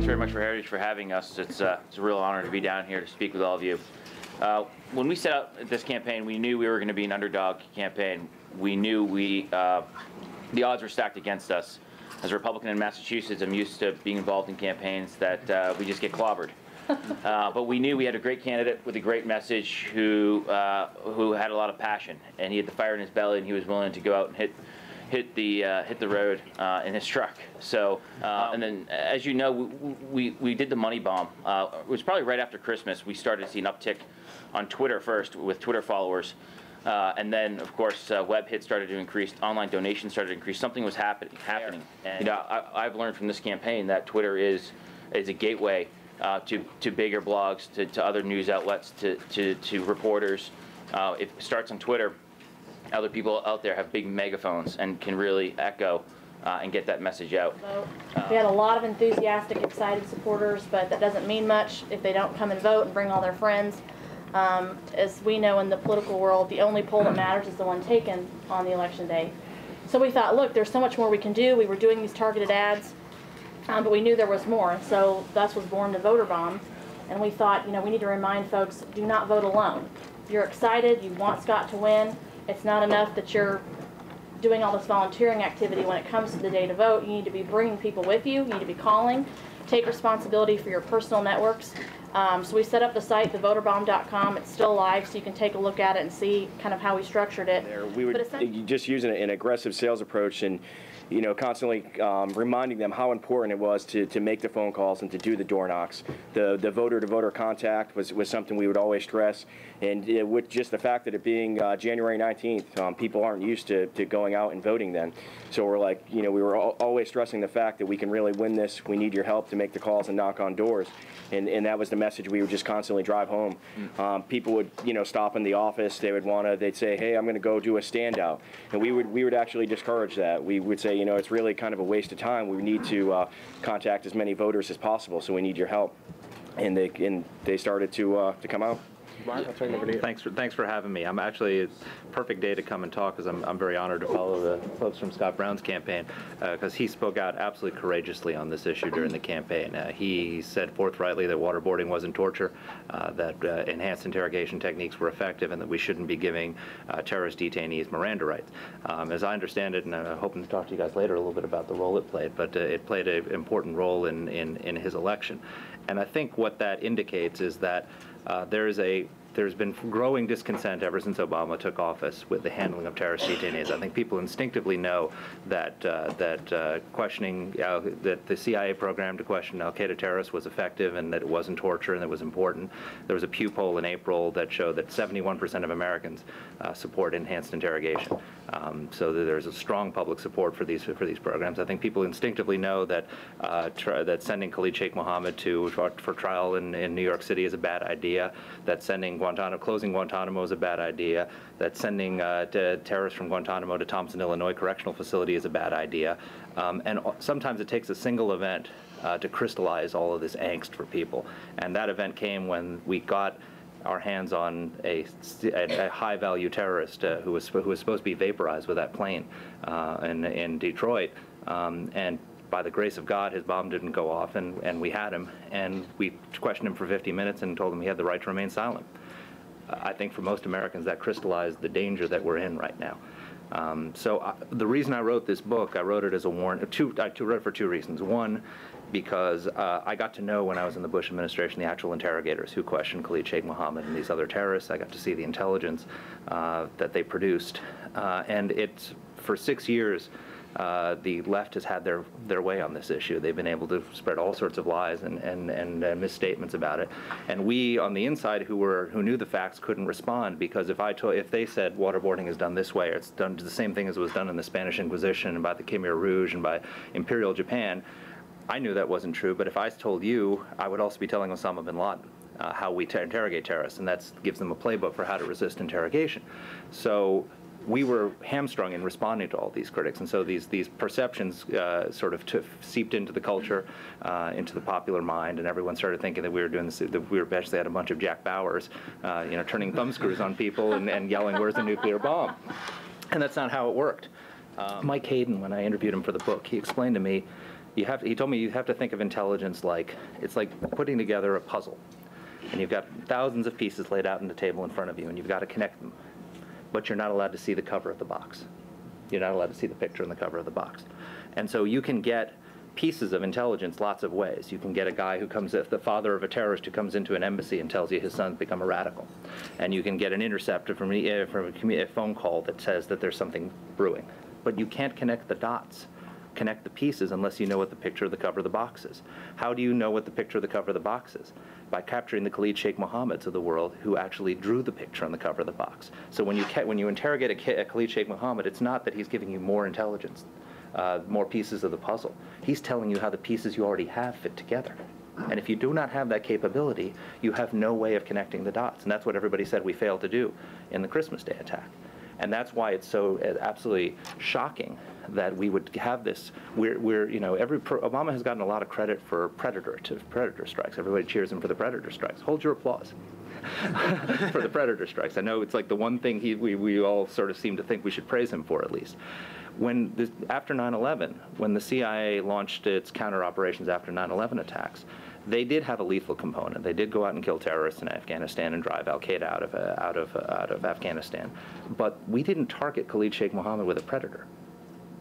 thanks very much for Heritage for having us. It's a real honor to be down here to speak with all of you. When we set out this campaign, we knew we were going to be an underdog campaign. We knew the odds were stacked against us. As a Republican in Massachusetts, I'm used to being involved in campaigns that we just get clobbered. But we knew we had a great candidate with a great message who had a lot of passion, and he had the fire in his belly, and he was willing to go out and hit the road in his truck. So, and then, as you know, we did the money bomb. It was probably right after Christmas. We started to see an uptick on Twitter first with Twitter followers. And then, of course, web hits started to increase, online donations started to increase. Something was happening. And you know, I've learned from this campaign that Twitter is a gateway to bigger blogs, to other news outlets, to reporters. It starts on Twitter. Other people out there have big megaphones and can really echo and get that message out. We had a lot of enthusiastic, excited supporters, but that doesn't mean much if they don't come and vote and bring all their friends. As we know in the political world, the only poll that matters is the one taken on the election day. So we thought, look, there's so much more we can do. We were doing these targeted ads, but we knew there was more. So thus was born the voter bomb. And we thought, you know, we need to remind folks, do not vote alone. You're excited, you want Scott to win. It's not enough that you're doing all this volunteering activity when it comes to the day to vote. You need to be bringing people with you. You need to be calling. Take responsibility for your personal networks. So we set up the site, thevoterbomb.com. It's still live, so you can take a look at it and see kind of how we structured it. We were just using an aggressive sales approach and, you know, constantly reminding them how important it was to make the phone calls and to do the door knocks. The voter-to-voter contact was something we would always stress. And with just the fact that it being January 19th, people aren't used to going out and voting then. So we're like, you know, we were always stressing the fact that we can really win this. We need your help to make the calls and knock on doors. And that was the message we would just constantly drive home. People would, you know, stop in the office. They'd say, hey, I'm going to go do a standout. And we would actually discourage that. We would say, you know, it's really kind of a waste of time. We need to contact as many voters as possible, so we need your help. And they started to come out. Mark, I'll turn it over to you. Thanks for having me. I'm actually, it's a perfect day to come and talk because I'm very honored to follow the folks from Scott Brown's campaign because he spoke out absolutely courageously on this issue during the campaign. He said forthrightly that waterboarding wasn't torture, that enhanced interrogation techniques were effective, and that we shouldn't be giving terrorist detainees Miranda rights. As I understand it, and I'm hoping to talk to you guys later a little bit about the role it played, but it played an important role in his election. And I think what that indicates is that there's been growing discontent ever since Obama took office with the handling of terrorist detainees. I think people instinctively know that questioning that the CIA program to question al-Qaeda terrorists was effective and that it wasn't torture and that it was important. There was a Pew poll in April that showed that 71% of Americans support enhanced interrogation. So there's a strong public support for these programs. I think people instinctively know that that sending Khalid Sheikh Mohammed for trial in New York City is a bad idea. That closing Guantanamo is a bad idea. That sending terrorists from Guantanamo to Thompson, Illinois Correctional Facility is a bad idea. And sometimes it takes a single event to crystallize all of this angst for people. And that event came when we got our hands on a high-value terrorist who was supposed to be vaporized with that plane in Detroit. And by the grace of God, his bomb didn't go off, and we had him. And we questioned him for 50 minutes and told him he had the right to remain silent. I think for most Americans, that crystallized the danger that we're in right now. The reason I wrote this book, I wrote it as a warning. I wrote it for two reasons. One, because I got to know when I was in the Bush administration the actual interrogators who questioned Khalid Sheikh Mohammed and these other terrorists. I got to see the intelligence that they produced. And for 6 years, the left has had their way on this issue. They've been able to spread all sorts of lies and misstatements about it. And we on the inside who knew the facts couldn't respond, because if they said waterboarding is done this way, or it's done the same thing as was done in the Spanish Inquisition and by the Khmer Rouge and by Imperial Japan, I knew that wasn't true. But if I told you, I would also be telling Osama bin Laden how we interrogate terrorists, and that gives them a playbook for how to resist interrogation. So we were hamstrung in responding to all these critics, and so these perceptions sort of seeped into the culture, into the popular mind, and everyone started thinking that we were doing this. That we were basically had a bunch of Jack Bauers, turning thumbscrews on people and yelling, "Where's the nuclear bomb?" And that's not how it worked. Mike Hayden, when I interviewed him for the book, he explained to me he told me you have to think of intelligence like, it's like putting together a puzzle. And you've got thousands of pieces laid out on the table in front of you, and you've got to connect them. But you're not allowed to see the cover of the box. You're not allowed to see the picture in the cover of the box. And so you can get pieces of intelligence lots of ways. You can get a guy who comes, the father of a terrorist who comes into an embassy and tells you his son's become a radical. And you can get an intercept from a phone call that says that there's something brewing. But you can't connect the dots, connect the pieces, unless you know what the picture of the cover of the box is. How do you know what the picture of the cover of the box is? By capturing the Khalid Sheikh Mohammeds of the world who actually drew the picture on the cover of the box. So when you interrogate a Khalid Sheikh Mohammed, it's not that he's giving you more intelligence, more pieces of the puzzle. He's telling you how the pieces you already have fit together. And if you do not have that capability, you have no way of connecting the dots. And that's what everybody said we failed to do in the Christmas Day attack. And that's why it's so absolutely shocking that we would have this. Obama has gotten a lot of credit for predator strikes. Everybody cheers him for the predator strikes. Hold your applause for the predator strikes. I know it's like the one thing we all sort of seem to think we should praise him for, at least. After 9/11, when the CIA launched its counter operations after 9/11 attacks, they did have a lethal component. They did go out and kill terrorists in Afghanistan and drive al-Qaeda out of Afghanistan. But we didn't target Khalid Sheikh Mohammed with a predator,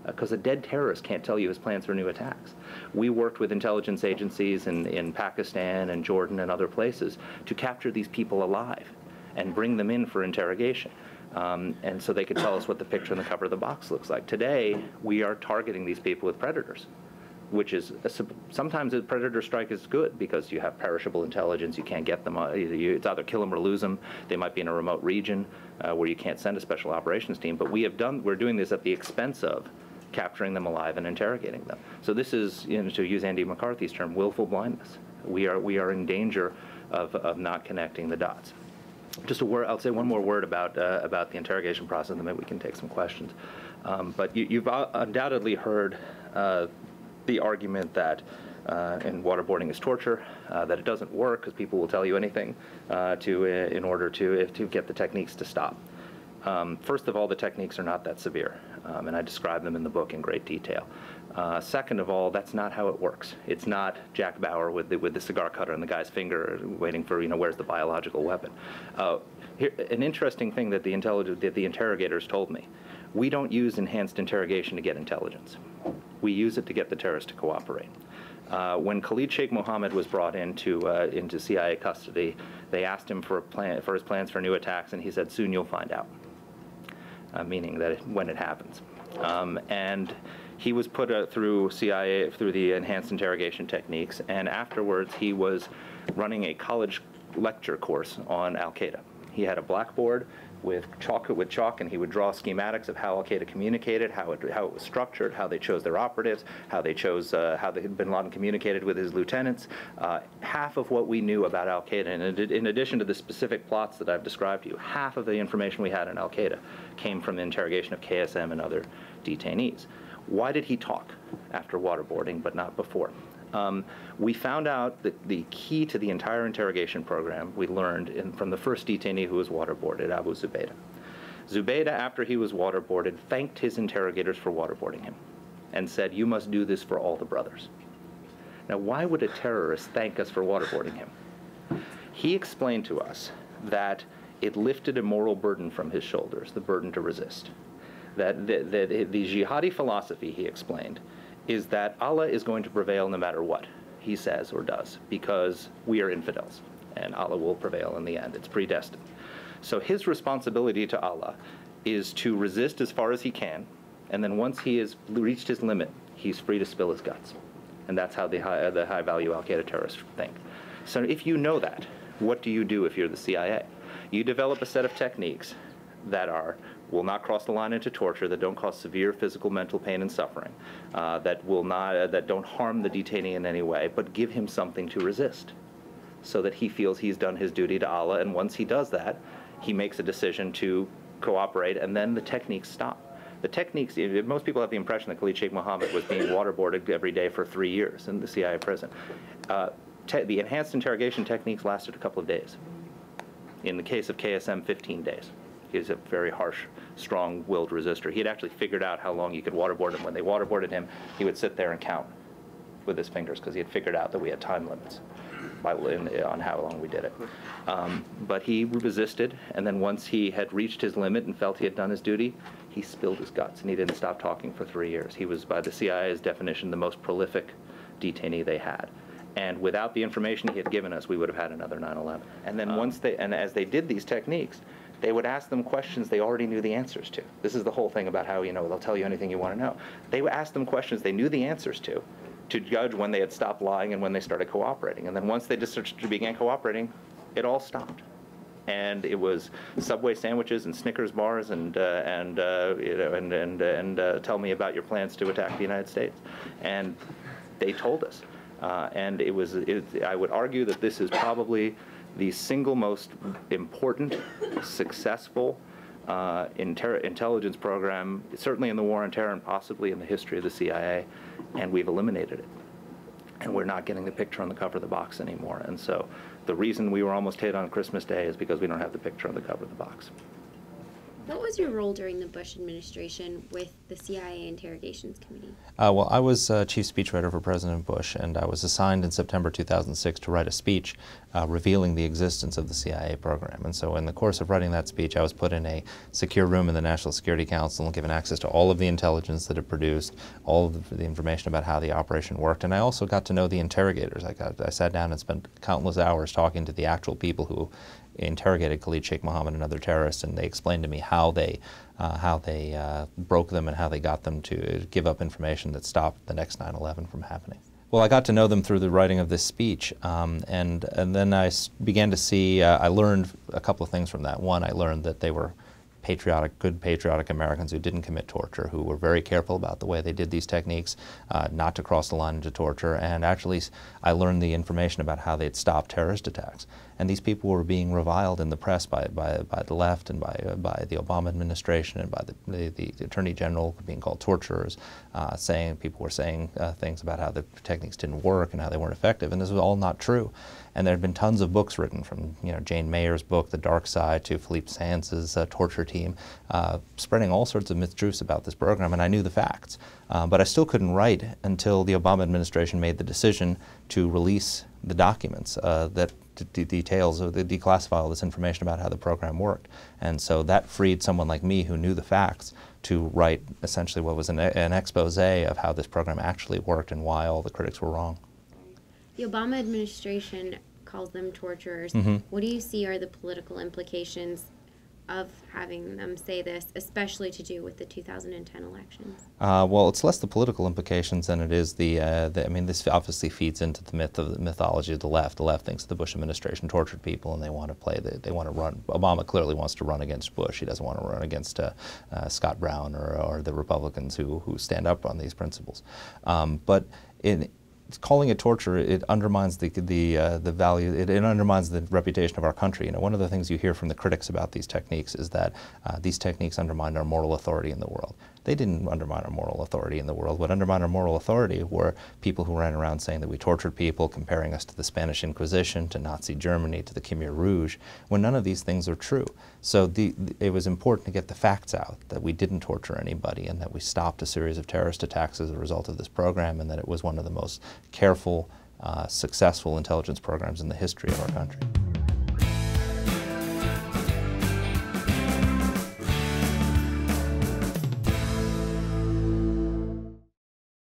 because a dead terrorist can't tell you his plans for new attacks. We worked with intelligence agencies in Pakistan and Jordan and other places to capture these people alive and bring them in for interrogation. And so they could tell us what the picture on the cover of the box looks like. Today, we are targeting these people with predators, which is, sometimes a predator strike is good because you have perishable intelligence, you can't get them, it's either kill them or lose them. They might be in a remote region where you can't send a special operations team, but we're doing this at the expense of capturing them alive and interrogating them. So this is, to use Andy McCarthy's term, willful blindness. We are in danger of not connecting the dots. Just a word, I'll say one more word about the interrogation process, and then maybe we can take some questions. But you've undoubtedly heard the argument that and waterboarding is torture, that it doesn't work because people will tell you anything in order to get the techniques to stop. First of all, the techniques are not that severe, and I describe them in the book in great detail. Second of all, that's not how it works. It's not Jack Bauer with the cigar cutter in the guy's finger waiting for, where's the biological weapon. An interesting thing that the interrogators told me, we don't use enhanced interrogation to get intelligence. We use it to get the terrorists to cooperate. When Khalid Sheikh Mohammed was brought into CIA custody, they asked him for his plans for new attacks, and he said, "Soon you'll find out," meaning that when it happens. And he was put through CIA, through the enhanced interrogation techniques, and afterwards he was running a college lecture course on al-Qaeda. He had a blackboard with chalk, and he would draw schematics of how al-Qaeda communicated, how it was structured, how they chose their operatives, how bin Laden communicated with his lieutenants. Half of what we knew about al-Qaeda, and in addition to the specific plots that I've described to you, half of the information we had on al-Qaeda came from the interrogation of KSM and other detainees. Why did he talk after waterboarding but not before? We found out that the key to the entire interrogation program we learned from the first detainee who was waterboarded, Abu Zubaydah. Zubaydah, after he was waterboarded, thanked his interrogators for waterboarding him and said, "You must do this for all the brothers." Now, why would a terrorist thank us for waterboarding him? He explained to us that it lifted a moral burden from his shoulders, the burden to resist. That the jihadi philosophy, he explained, is that Allah is going to prevail no matter what he says or does, because we are infidels, and Allah will prevail in the end. It's predestined. So his responsibility to Allah is to resist as far as he can, and then once he has reached his limit, he's free to spill his guts. And that's how the high-value al-Qaeda terrorists think. So if you know that, what do you do if you're the CIA? You develop a set of techniques that will not cross the line into torture, that don't cause severe physical, mental pain and suffering, that don't harm the detainee in any way, but give him something to resist, so that he feels he's done his duty to Allah, and once he does that, he makes a decision to cooperate, and then the techniques stop. The techniques, most people have the impression that Khalid Sheikh Mohammed was being waterboarded every day for 3 years in the CIA prison. The enhanced interrogation techniques lasted a couple of days. In the case of KSM, 15 days. He's a very harsh, strong-willed resistor. He had actually figured out how long you could waterboard him. When they waterboarded him, he would sit there and count with his fingers because he had figured out that we had time limits on how long we did it. But he resisted, and then once he had reached his limit and felt he had done his duty, he spilled his guts, and he didn't stop talking for 3 years. He was, by the CIA's definition, the most prolific detainee they had. And without the information he had given us, we would have had another 9/11. And then as they did these techniques, they would ask them questions they already knew the answers to. This is the whole thing about how, they'll tell you anything you want to know. They would ask them questions they knew the answers to judge when they had stopped lying and when they started cooperating. And then once they just began cooperating, it all stopped. And it was Subway sandwiches and Snickers bars and tell me about your plans to attack the United States. And they told us. And I would argue that this is probably the single most important, successful intelligence program, certainly in the war on terror and possibly in the history of the CIA, and we've eliminated it. And we're not getting the picture on the cover of the box anymore. And so the reason we were almost hit on Christmas Day is because we don't have the picture on the cover of the box. What was your role during the Bush administration with the CIA Interrogations Committee? Well, I was chief speechwriter for President Bush, and I was assigned in September 2006 to write a speech revealing the existence of the CIA program. And so in the course of writing that speech, I was put in a secure room in the National Security Council and given access to all of the intelligence that it produced, all of the information about how the operation worked. And I also got to know the interrogators. I sat down and spent countless hours talking to the actual people who interrogated Khalid Sheikh Mohammed and other terrorists, and they explained to me how they broke them and how they got them to give up information that stopped the next 9/11 from happening. Well, I got to know them through the writing of this speech, and then I began to see, I learned a couple of things from that. One, I learned that they were good patriotic Americans who didn't commit torture, who were very careful about the way they did these techniques, not to cross the line into torture. And actually, I learned the information about how they'd stopped terrorist attacks. And these people were being reviled in the press by the left and by the Obama administration and by the Attorney General, being called torturers, people were saying things about how the techniques didn't work and how they weren't effective. And this was all not true. And there had been tons of books written, from Jane Mayer's book, The Dark Side, to Philippe Sands's torture team, spreading all sorts of mistruths about this program, and I knew the facts. But I still couldn't write until the Obama administration made the decision to release the documents that details or declassify all this information about how the program worked. And so that freed someone like me who knew the facts to write essentially what was an expose of how this program actually worked and why all the critics were wrong. The Obama administration calls them torturers. What do you see are the political implications of having them say this, especially to do with the 2010 elections? Well, it's less the political implications than it is I mean, this obviously feeds into the mythology of the left. The left thinks the Bush administration tortured people, and they want to run. Obama clearly wants to run against Bush. He doesn't want to run against Scott Brown or the Republicans who stand up on these principles. But calling it torture, it undermines the value. It undermines the reputation of our country. One of the things you hear from the critics about these techniques is that these techniques undermine our moral authority in the world. They didn't undermine our moral authority in the world. What undermined our moral authority were people who ran around saying that we tortured people, comparing us to the Spanish Inquisition, to Nazi Germany, to the Khmer Rouge, when none of these things are true. So it was important to get the facts out, that we didn't torture anybody and that we stopped a series of terrorist attacks as a result of this program, and that it was one of the most careful, successful intelligence programs in the history of our country.